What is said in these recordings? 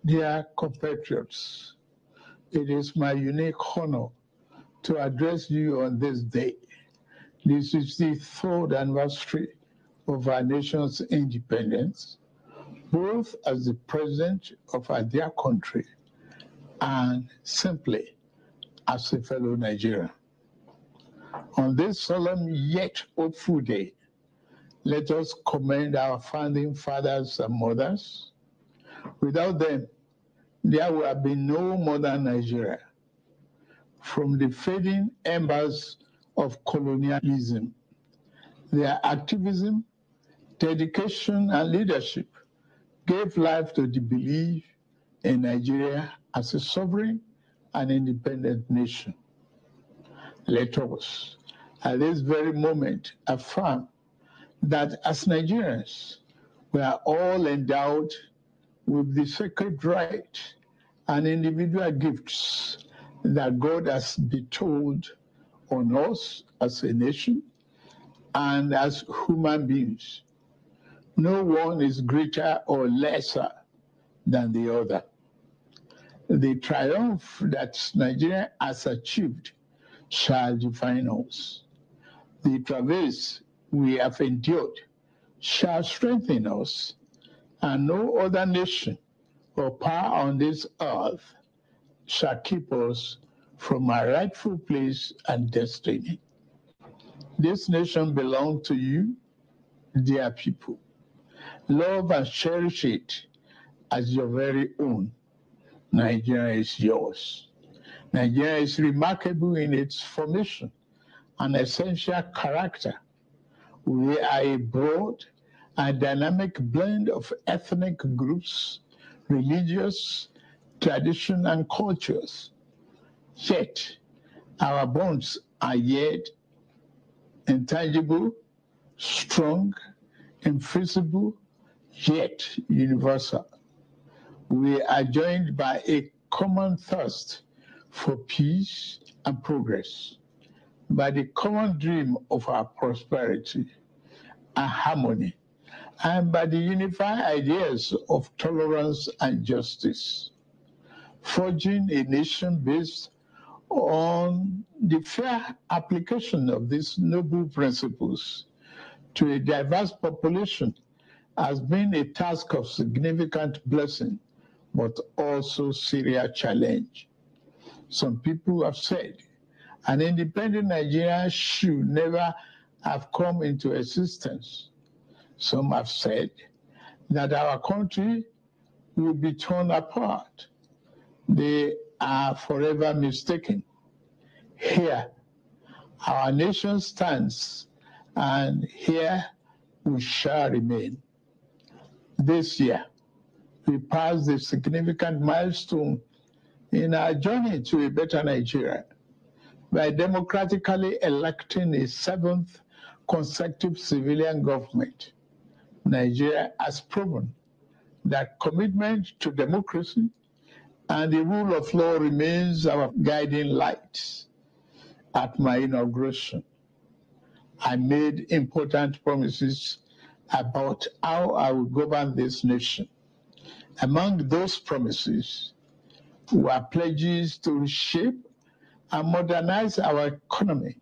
Dear compatriots, it is my unique honor to address you on this day. This is the 3rd anniversary of our nation's independence, both as the president of our dear country and simply as a fellow Nigerian. On this solemn yet hopeful day, let us commend our founding fathers and mothers. Without them, there would have been no modern Nigeria. From the fading embers of colonialism, their activism, dedication, and leadership gave life to the belief in Nigeria as a sovereign and independent nation. Let us, at this very moment, affirm that as Nigerians, we are all endowed with the sacred right and individual gifts that God has bestowed on us as a nation and as human beings. No one is greater or lesser than the other. The triumph that Nigeria has achieved shall define us. The travails we have endured shall strengthen us, and no other nation or power on this earth shall keep us from our rightful place and destiny. This nation belongs to you, dear people. Love and cherish it as your very own. Nigeria is yours. Nigeria is remarkable in its formation and essential character. We are a broad and dynamic blend of ethnic groups, religious, tradition, and cultures. Yet, our bonds are yet intangible, strong, invisible, yet universal. We are joined by a common thirst for peace and progress, by the common dream of our prosperity and harmony, and by the unified ideas of tolerance and justice, forging a nation based on the fair application of these noble principles to a diverse population has been a task of significant blessing, but also serious challenge. Some people have said an independent Nigeria should never have come into existence. Some have said that our country will be torn apart. They are forever mistaken. Here, our nation stands, and here we shall remain. This year, we passed a significant milestone in our journey to a better Nigeria by democratically electing a 7th consecutive civilian government. Nigeria has proven that commitment to democracy and the rule of law remains our guiding light. At my inauguration, I made important promises about how I would govern this nation. Among those promises were pledges to reshape and modernize our economy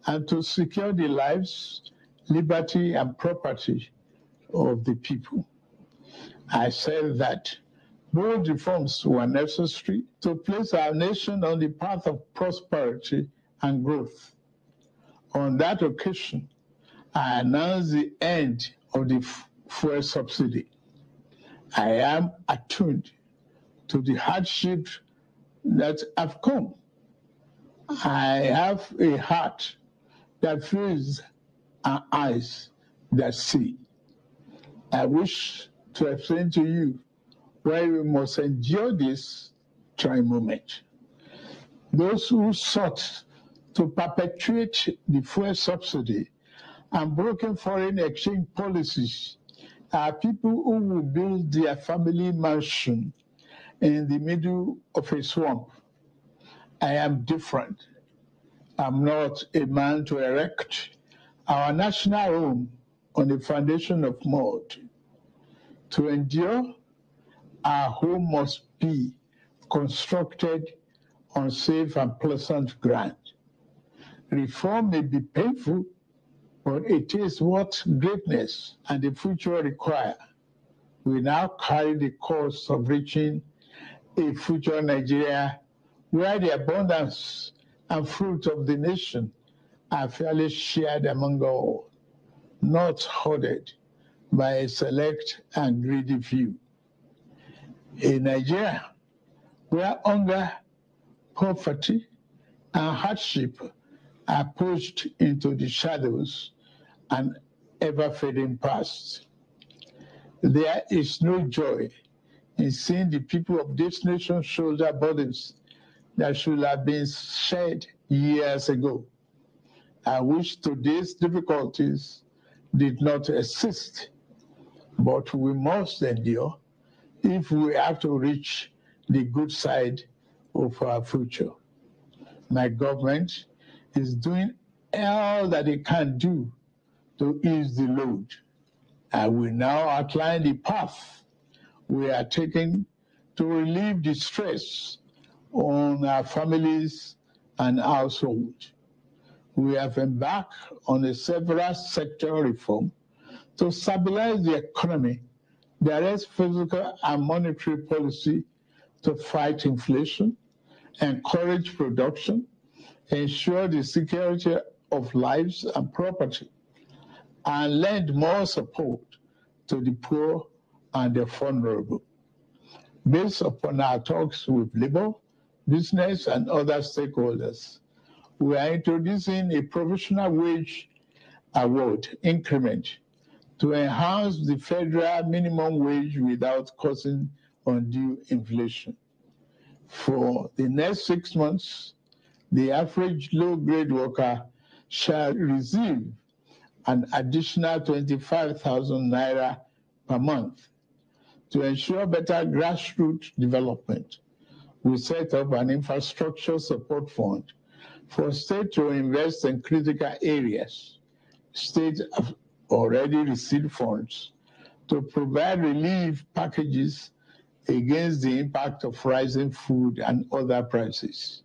and to secure the lives, liberty, and property of the people. I said that bold reforms were necessary to place our nation on the path of prosperity and growth. On that occasion, I announced the end of the fuel subsidy. I am attuned to the hardships that have come. I have a heart that feels and eyes that see. I wish to explain to you why we must endure this trying moment. Those who sought to perpetuate the fuel subsidy and broken foreign exchange policies are people who will build their family mansion in the middle of a swamp. I am different. I'm not a man to erect our national home on a foundation of mud. To endure, our home must be constructed on safe and pleasant ground. Reform may be painful, but it is what greatness and the future require. We now carry the cost of reaching a future Nigeria where the abundance and fruit of the nation are fairly shared among all, not hoarded by a select and greedy few. A Nigeria where hunger, poverty, and hardship are pushed into the shadows and ever-fading past. There is no joy in seeing the people of this nation shoulder burdens that should have been shared years ago. I wish today's difficulties did not exist, but we must endure if we have to reach the good side of our future. My government is doing all that it can do to ease the load. I will now outline the path we are taking to relieve the stress on our families and households. We have embarked on a several sector reform to stabilize the economy, direct physical and monetary policy to fight inflation, encourage production, ensure the security of lives and property, and lend more support to the poor and the vulnerable. Based upon our talks with labor, business, and other stakeholders, we are introducing a provisional wage award increment to enhance the federal minimum wage without causing undue inflation. For the next 6 months, the average low-grade worker shall receive an additional 25,000 naira per month. To ensure better grassroots development, we set up an infrastructure support fund for states to invest in critical areas. States have already received funds to provide relief packages against the impact of rising food and other prices.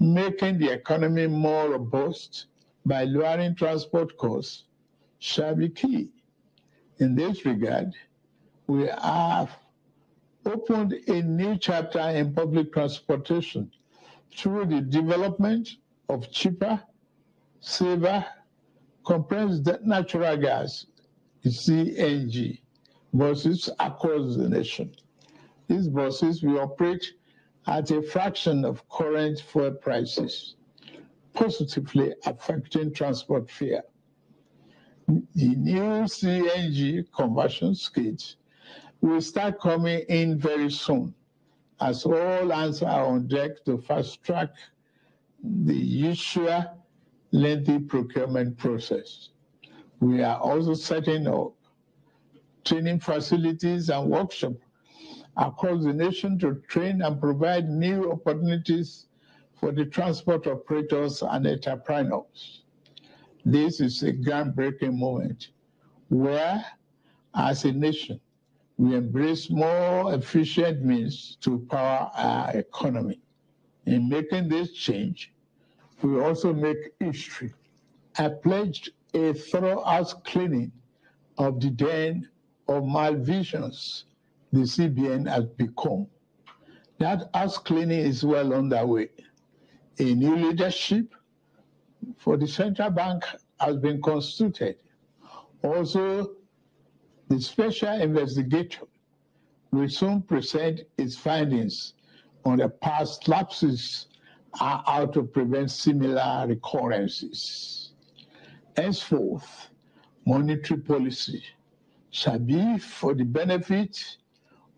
Making the economy more robust by lowering transport costs shall be key. In this regard, we have opened a new chapter in public transportation through the development of cheaper, safer, compressed natural gas, CNG, buses across the nation. These buses will operate at a fraction of current fuel prices, positively affecting transport fare. The new CNG conversion schemes will start coming in very soon, as all hands are on deck to fast-track the usual lengthy procurement process. We are also setting up training facilities and workshops across the nation to train and provide new opportunities for the transport operators and entrepreneurs. This is a groundbreaking moment where, as a nation, we embrace more efficient means to power our economy. In making this change, we also make history. I pledged a thorough house cleaning of the den of malvisions the CBN has become. That house cleaning is well underway. A new leadership for the central bank has been constituted. Also, the special investigator will soon present its findings on the past lapses how to prevent similar recurrences. Henceforth, monetary policy shall be for the benefit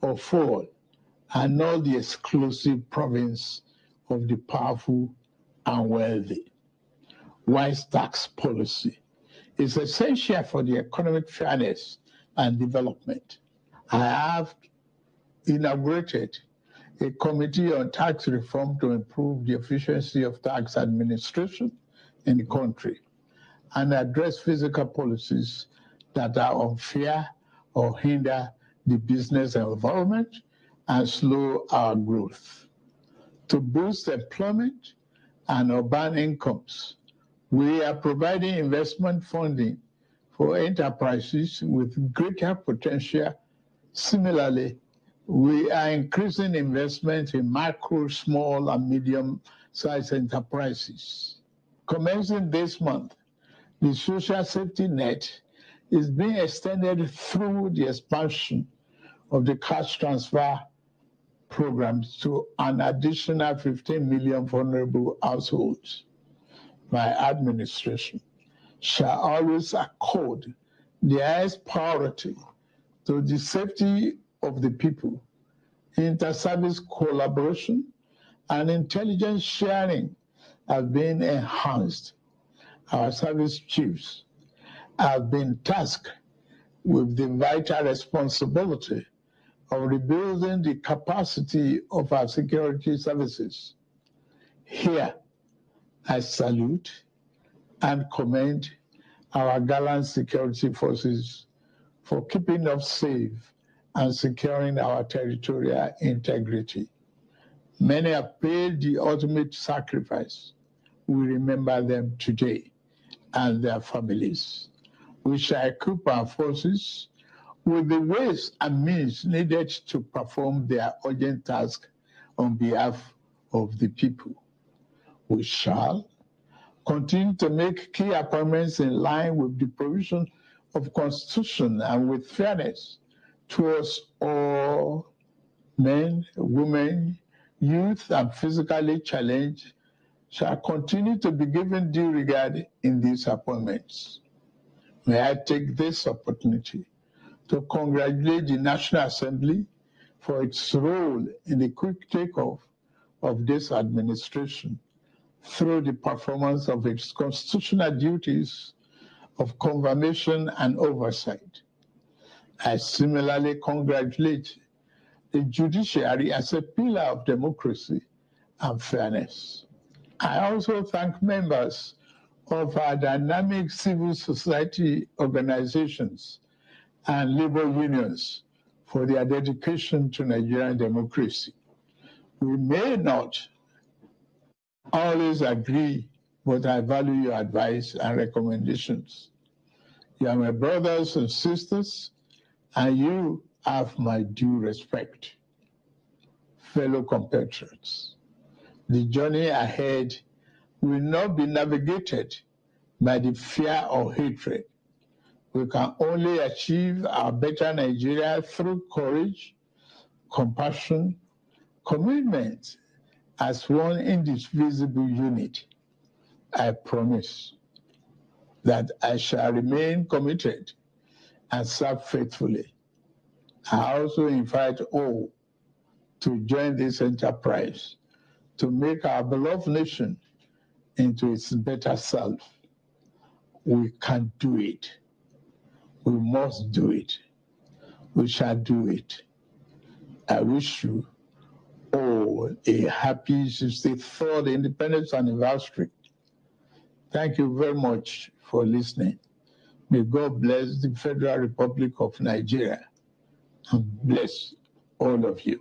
of all and not the exclusive province of the powerful and wealthy. Wise tax policy is essential for the economic fairness and development. I have inaugurated a committee on tax reform to improve the efficiency of tax administration in the country and address fiscal policies that are unfair or hinder the business environment and slow our growth. To boost employment and urban incomes, we are providing investment funding for enterprises with greater potential. Similarly, we are increasing investment in micro, small, and medium-sized enterprises. Commencing this month, the social safety net is being extended through the expansion of the cash transfer programs to an additional 15 million vulnerable households. My administration shall always accord the highest priority to the safety of the people. Inter-service collaboration and intelligence sharing have been enhanced. Our service chiefs have been tasked with the vital responsibility of rebuilding the capacity of our security services. Here, I salute and commend our gallant security forces for keeping us safe and securing our territorial integrity. Many have paid the ultimate sacrifice. We remember them today and their families. We shall equip our forces with the ways and means needed to perform their urgent task on behalf of the people. We shall continue to make key appointments in line with the provision of Constitution and with fairness towards all men, women, youth, and physically challenged shall continue to be given due regard in these appointments. May I take this opportunity to congratulate the National Assembly for its role in the quick takeoff of this administration through the performance of its constitutional duties of confirmation and oversight. I similarly congratulate the judiciary as a pillar of democracy and fairness. I also thank members of our dynamic civil society organizations and labor unions for their dedication to Nigerian democracy. We may not always agree, but I value your advice and recommendations. You are my brothers and sisters, and you have my due respect. Fellow compatriots, the journey ahead will not be navigated by the fear or hatred. We can only achieve our better Nigeria through courage, compassion, commitment as one indivisible unit. I promise that I shall remain committed and serve faithfully. I also invite all to join this enterprise to make our beloved nation into its better self. We can do it. We must do it. We shall do it. I wish you all a happy 63rd Independence Anniversary. Thank you very much for listening. May God bless the Federal Republic of Nigeria and bless all of you.